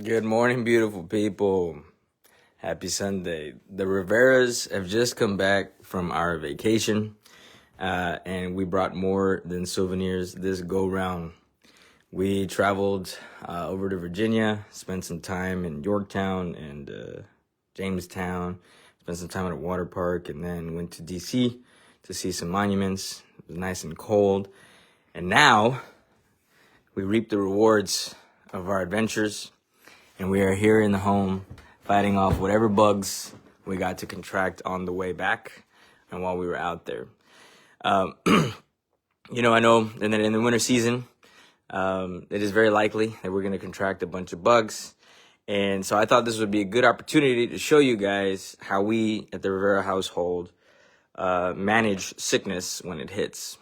Good morning, beautiful people. Happy Sunday. The Riveras have just come back from our vacation, and we brought more than souvenirs this go round. We traveled over to Virginia, spent some time in Yorktown and Jamestown, spent some time at a water park, and then went to DC to see some monuments. It was nice and cold. And now we reap the rewards of our adventures. And we are here in the home fighting off whatever bugs we got to contract on the way back and while we were out there. I know in the winter season, it is very likely that we're going to contract a bunch of bugs. And so I thought this would be a good opportunity to show you guys how we at the Rivera household manage sickness when it hits.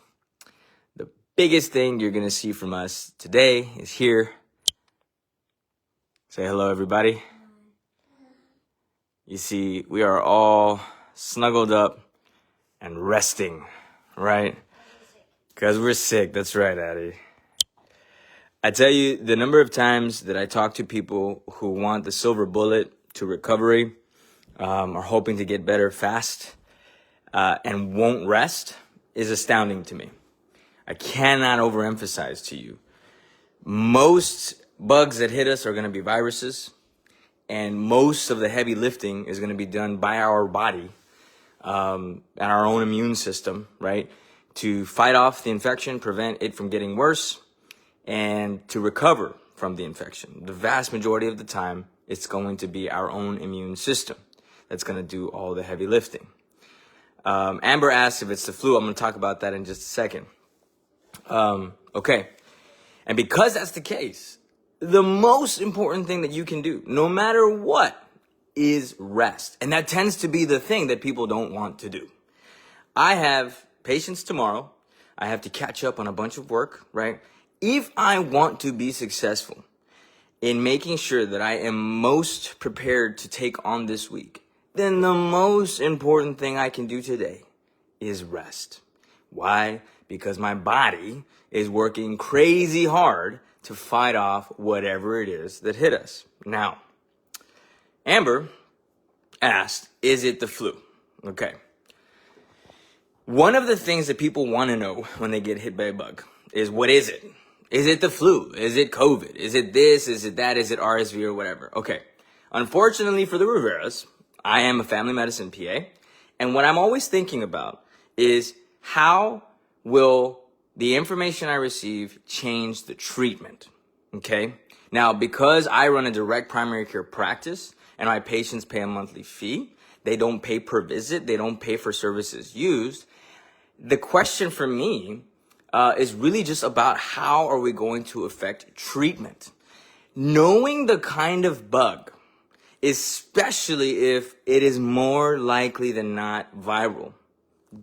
The biggest thing you're going to see from us today is here. Say hello, everybody. You see, we are all snuggled up and resting, right? Because we're sick. That's right, Addie. I tell you, the number of times that I talk to people who want the silver bullet to recovery, are hoping to get better fast, and won't rest is astounding to me. I cannot overemphasize to you. Most bugs that hit us are going to be viruses, and most of the heavy lifting is going to be done by our body and our own immune system, right? To fight off the infection, prevent it from getting worse, and to recover from the infection. The vast majority of the time, it's going to be our own immune system that's going to do all the heavy lifting. Amber asked if it's the flu. I'm going to talk about that in just a second. Okay. And because that's the case, the most important thing that you can do, no matter what, is rest. And that tends to be the thing that people don't want to do. I have patients tomorrow. I have to catch up on a bunch of work, right? If I want to be successful in making sure that I am most prepared to take on this week, then the most important thing I can do today is rest. Why? Because my body is working crazy hard to fight off whatever it is that hit us. Now, Amber asked, is it the flu? Okay. One of the things that people want to know when they get hit by a bug is, what is it? Is it the flu? Is it COVID? Is it this? Is it that? Is it RSV or whatever? Okay. Unfortunately for the Riveras, I am a family medicine PA. And what I'm always thinking about is, how will the information I receive change the treatment? Okay. Now, because I run a direct primary care practice and my patients pay a monthly fee, they don't pay per visit, they don't pay for services used. The question for me is really just about, how are we going to affect treatment? Knowing the kind of bug, especially if it is more likely than not viral,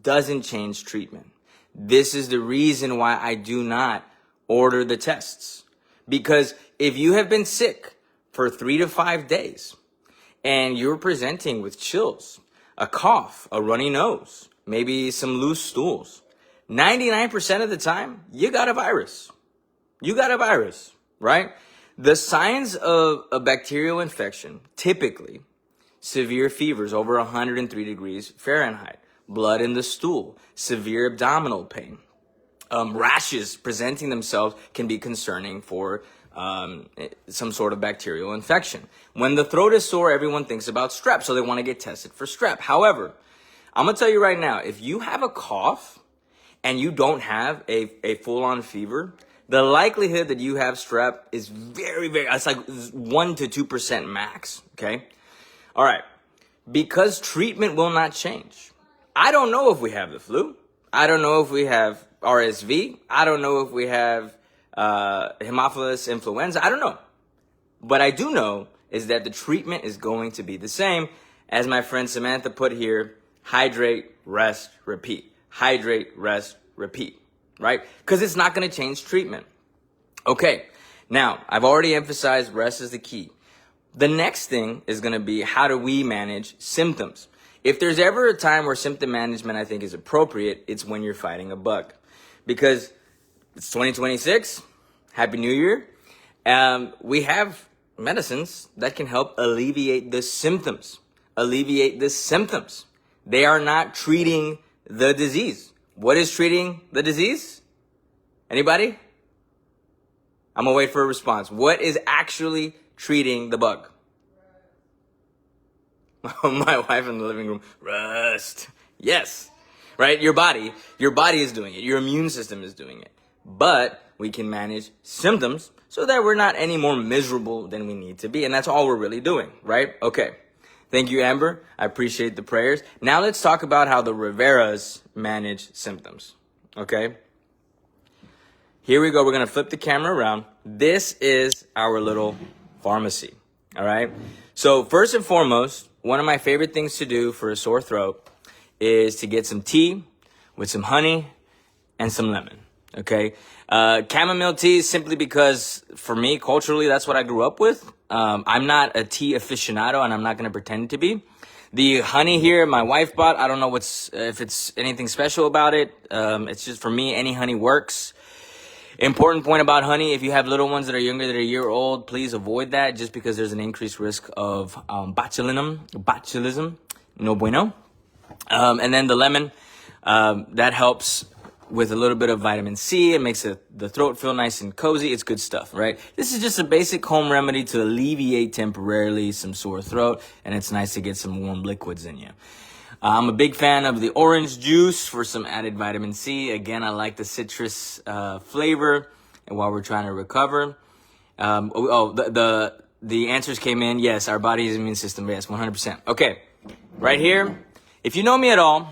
doesn't change treatment. This is the reason why I do not order the tests. Because if you have been sick for 3 to 5 days and you're presenting with chills, a cough, a runny nose, maybe some loose stools, 99% of the time, you got a virus. You got a virus, right? The signs of a bacterial infection, typically severe fevers over 103 degrees Fahrenheit, blood in the stool, severe abdominal pain, rashes presenting themselves can be concerning for some sort of bacterial infection. When the throat is sore, everyone thinks about strep, so they want to get tested for strep. However, I'm going to tell you right now, if you have a cough and you don't have a full-on fever, the likelihood that you have strep is very, it's like 1 to 2% max, okay? All right. Because treatment will not change. I don't know if we have the flu. I don't know if we have RSV. I don't know if we have Haemophilus influenza. I don't know. But I do know is that the treatment is going to be the same. As my friend Samantha put here, hydrate, rest, repeat. Hydrate, rest, repeat. Right? Because it's not going to change treatment. Okay. Now, I've already emphasized rest is the key. The next thing is going to be, how do we manage symptoms? If there's ever a time where symptom management I think is appropriate, it's when you're fighting a bug. Because it's 2026, Happy New Year. We have medicines that can help alleviate the symptoms. Alleviate the symptoms. They are not treating the disease. What is treating the disease? Anybody? I'm gonna wait for a response. What is actually treating the bug? My wife in the living room. Rust. Yes. Right? Your body is doing it. Your immune system is doing it. But we can manage symptoms so that we're not any more miserable than we need to be. And that's all we're really doing, right? Okay. Thank you, Amber. I appreciate the prayers. Now let's talk about how the Riveras manage symptoms. Okay? Here we go. We're going to flip the camera around. This is our little pharmacy. All right? So first and foremost, one of my favorite things to do for a sore throat is to get some tea with some honey and some lemon. Okay? Chamomile tea, simply because for me, culturally, that's what I grew up with. I'm not a tea aficionado, and I'm not going to pretend to be. The honey here, my wife bought. I don't know if it's anything special about it. It's just, for me, any honey works. Important point about honey: if you have little ones that are younger than a year old, please avoid that, just because there's an increased risk of botulism. No bueno. And then the lemon, that helps with a little bit of vitamin C. It makes the throat feel nice and cozy. It's good stuff, right? This is just a basic home remedy to alleviate temporarily some sore throat, and it's nice to get some warm liquids in you. I'm a big fan of the orange juice for some added vitamin C. Again, I like the citrus flavor, and while we're trying to recover. The answers came in. Yes, our body's immune system. Yes, 100%. Okay, right here. If you know me at all,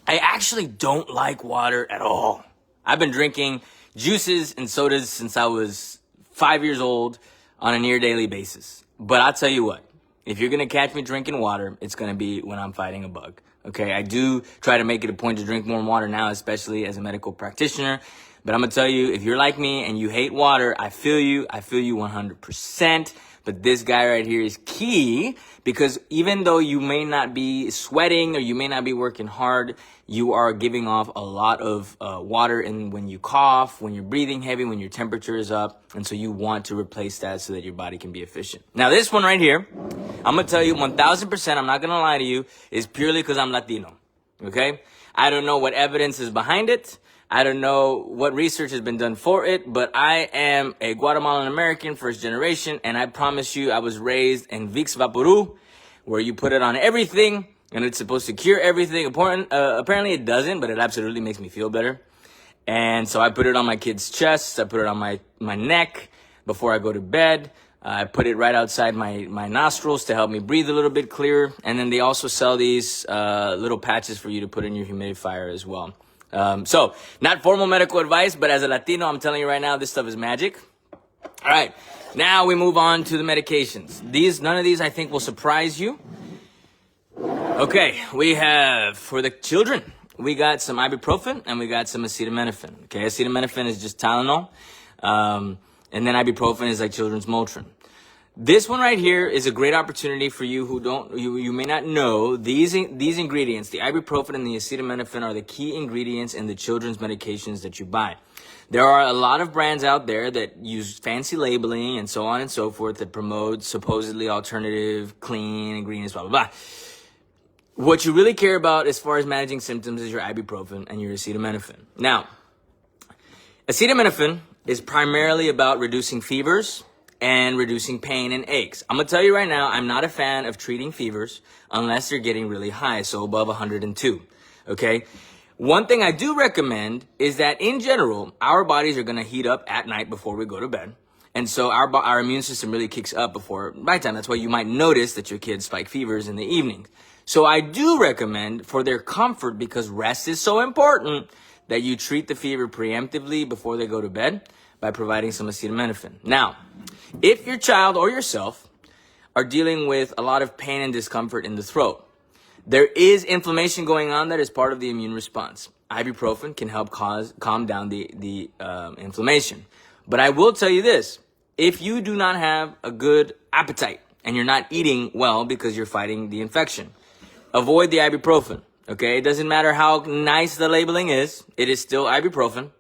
I actually don't like water at all. I've been drinking juices and sodas since I was 5 years old on a near daily basis. But I'll tell you what, if you're going to catch me drinking water, it's going to be when I'm fighting a bug. Okay, I do try to make it a point to drink more water now, especially as a medical practitioner. But I'm going to tell you, if you're like me and you hate water, I feel you 100%. But this guy right here is key, because even though you may not be sweating or you may not be working hard, you are giving off a lot of water, and when you cough, when you're breathing heavy, when your temperature is up. And so you want to replace that so that your body can be efficient. Now this one right here, I'm going to tell you 1,000%, I'm not going to lie to you, is purely because I'm Latino. Okay? I don't know what evidence is behind it. I don't know what research has been done for it, but I am a Guatemalan American, first generation, and I promise you I was raised in Vicks Vaporub, where you put it on everything, and it's supposed to cure everything. Apparently it doesn't, but it absolutely makes me feel better. And so I put it on my kids' chests, I put it on my neck before I go to bed. I put it right outside my nostrils to help me breathe a little bit clearer. And then they also sell these little patches for you to put in your humidifier as well. So, not formal medical advice, but as a Latino, I'm telling you right now, this stuff is magic. All right, now we move on to the medications. None of these I think will surprise you. Okay, we have, for the children, we got some ibuprofen and we got some acetaminophen. Okay, acetaminophen is just Tylenol, and then ibuprofen is like children's Motrin. This one right here is a great opportunity for you who you may not know. These ingredients, the ibuprofen and the acetaminophen, are the key ingredients in the children's medications that you buy. There are a lot of brands out there that use fancy labeling and so on and so forth that promote supposedly alternative, clean ingredients, blah, blah, blah. What you really care about as far as managing symptoms is your ibuprofen and your acetaminophen. Now, acetaminophen is primarily about reducing fevers and reducing pain and aches. I'm going to tell you right now, I'm not a fan of treating fevers unless they're getting really high, so above 102, okay? One thing I do recommend is that in general, our bodies are going to heat up at night before we go to bed. And so our immune system really kicks up before nighttime. That's why you might notice that your kids spike fevers in the evening. So I do recommend, for their comfort, because rest is so important, that you treat the fever preemptively before they go to bed by providing some acetaminophen. Now, if your child or yourself are dealing with a lot of pain and discomfort in the throat, there is inflammation going on that is part of the immune response. Ibuprofen can help calm down the inflammation. But I will tell you this, if you do not have a good appetite and you're not eating well because you're fighting the infection, avoid the ibuprofen, okay? It doesn't matter how nice the labeling is, it is still ibuprofen.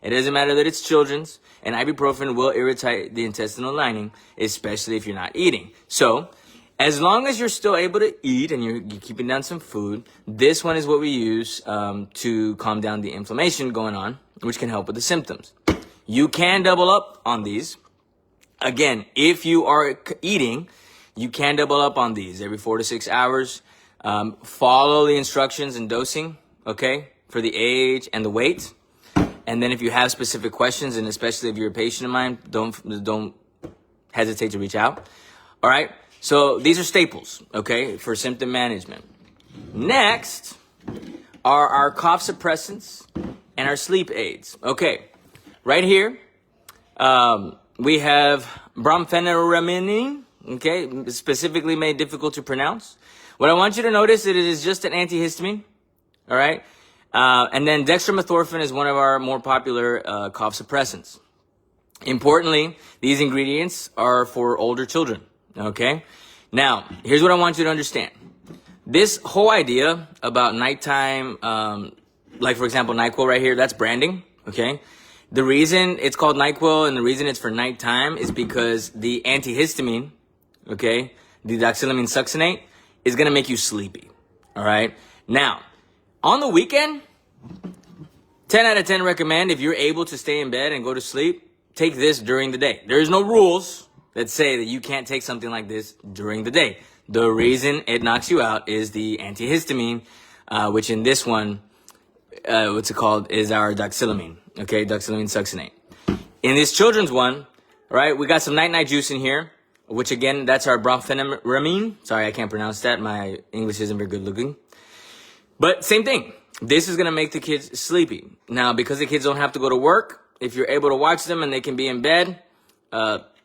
It doesn't matter that it's children's, and ibuprofen will irritate the intestinal lining, especially if you're not eating. So, as long as you're still able to eat and you're keeping down some food, this one is what we use to calm down the inflammation going on, which can help with the symptoms. You can double up on these. Again, if you are eating, you can double up on these every 4 to 6 hours. Follow the instructions and dosing, okay, for the age and the weight. And then if you have specific questions, and especially if you're a patient of mine, don't hesitate to reach out. All right. So these are staples, okay, for symptom management. Next are our cough suppressants and our sleep aids. Okay, right here, we have brompheniramine, okay, specifically made difficult to pronounce. What I want you to notice is it is just an antihistamine, all right? And then dextromethorphan is one of our more popular cough suppressants. Importantly, these ingredients are for older children. Okay, now here's what I want you to understand. This whole idea about nighttime, like for example, NyQuil right here, that's branding. Okay, the reason it's called NyQuil and the reason it's for nighttime is because the antihistamine, okay, the doxylamine succinate, is gonna make you sleepy. All right, now on the weekend, 10 out of 10 recommend if you're able to stay in bed and go to sleep, take this during the day. There's no rules that say that you can't take something like this during the day. The reason it knocks you out is the antihistamine, which in this one, what's it called, is our doxylamine, okay, doxylamine succinate. In this children's one, right, we got some night-night juice in here, which again, that's our brompheniramine. Sorry, I can't pronounce that. My English isn't very good looking. But same thing. This is going to make the kids sleepy. Now, because the kids don't have to go to work, if you're able to watch them and they can be in bed,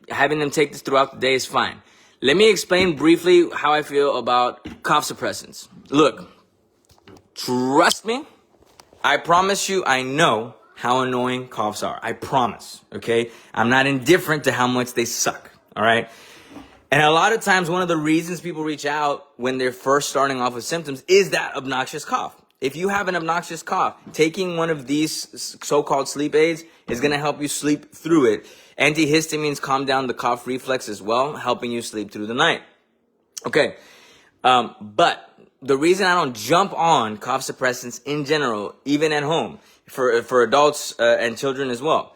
having them take this throughout the day is fine. Let me explain briefly how I feel about cough suppressants. Look, trust me, I promise you I know how annoying coughs are. I promise, okay? I'm not indifferent to how much they suck, all right? And a lot of times, one of the reasons people reach out when they're first starting off with symptoms is that obnoxious cough. If you have an obnoxious cough, taking one of these so-called sleep aids is going to help you sleep through it. Antihistamines calm down the cough reflex as well, helping you sleep through the night. Okay, but the reason I don't jump on cough suppressants in general, even at home, for adults and children as well,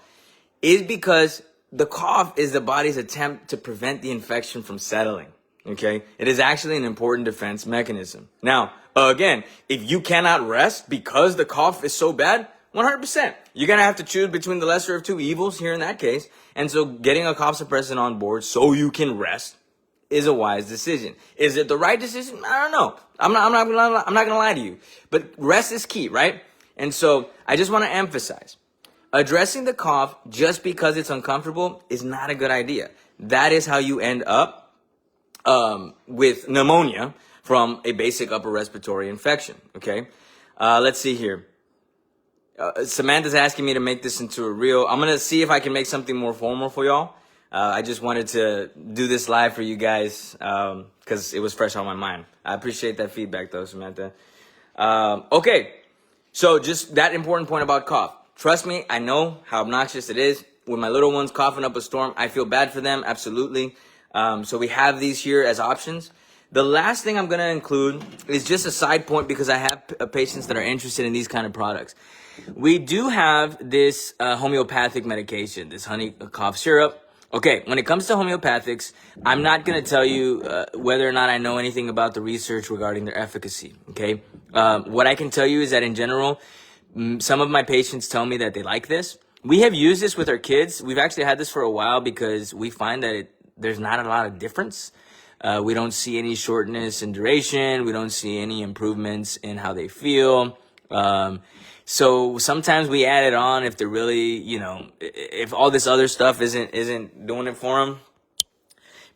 is because the cough is the body's attempt to prevent the infection from settling. Okay, it is actually an important defense mechanism. Now, again, if you cannot rest because the cough is so bad, 100%. You're going to have to choose between the lesser of two evils here in that case. And so getting a cough suppressant on board so you can rest is a wise decision. Is it the right decision? I don't know. I'm not going to lie to you. But rest is key, right? And so I just want to emphasize, addressing the cough just because it's uncomfortable is not a good idea. That is how you end up with pneumonia from a basic upper respiratory infection, okay? Let's see here. Samantha's asking me to make this into a reel. I'm going to see if I can make something more formal for y'all. I just wanted to do this live for you guys because it was fresh on my mind. I appreciate that feedback, though, Samantha. Okay, so just that important point about cough. Trust me, I know how obnoxious it is. When my little one's coughing up a storm, I feel bad for them, absolutely. So we have these here as options. The last thing I'm going to include is just a side point because I have patients that are interested in these kind of products. We do have this homeopathic medication, this honey cough syrup. Okay, when it comes to homeopathics, I'm not going to tell you whether or not I know anything about the research regarding their efficacy, okay? What I can tell you is that in general, some of my patients tell me that they like this. We have used this with our kids. We've actually had this for a while because we find that there's not a lot of difference. We don't see any shortness in duration. We don't see any improvements in how they feel. So sometimes we add it on if they're really, if all this other stuff isn't doing it for them.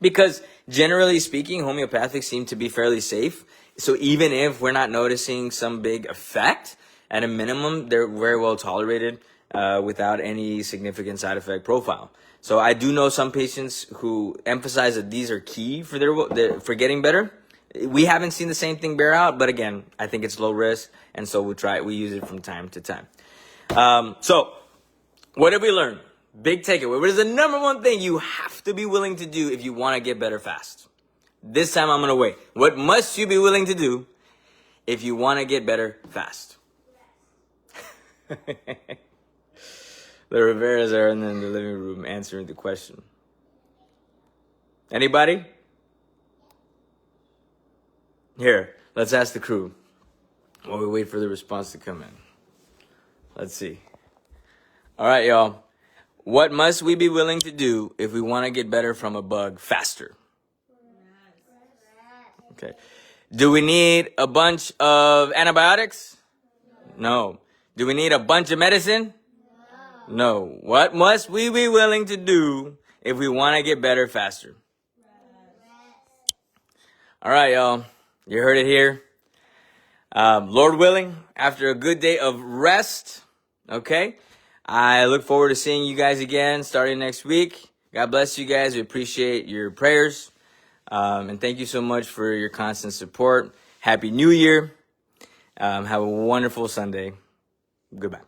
Because generally speaking, homeopathics seem to be fairly safe. So even if we're not noticing some big effect, at a minimum, they're very well tolerated without any significant side effect profile. So I do know some patients who emphasize that these are key for for getting better. We haven't seen the same thing bear out, but again, I think it's low risk, and so we use it from time to time. So What did we learn? Big takeaway. What is the number one thing you have to be willing to do if you want to get better fast? This time I'm going to wait. What must you be willing to do if you want to get better fast? The Riveras are in the living room answering the question. Anybody? Here, let's ask the crew while we wait for the response to come in. Let's see. All right, y'all. What must we be willing to do if we want to get better from a bug faster? Okay. Do we need a bunch of antibiotics? No. Do we need a bunch of medicine? No. What must we be willing to do if we want to get better faster? All right, y'all. You heard it here. Lord willing, after a good day of rest, okay, I look forward to seeing you guys again starting next week. God bless you guys. We appreciate your prayers. And thank you so much for your constant support. Happy New Year. Have a wonderful Sunday. Goodbye.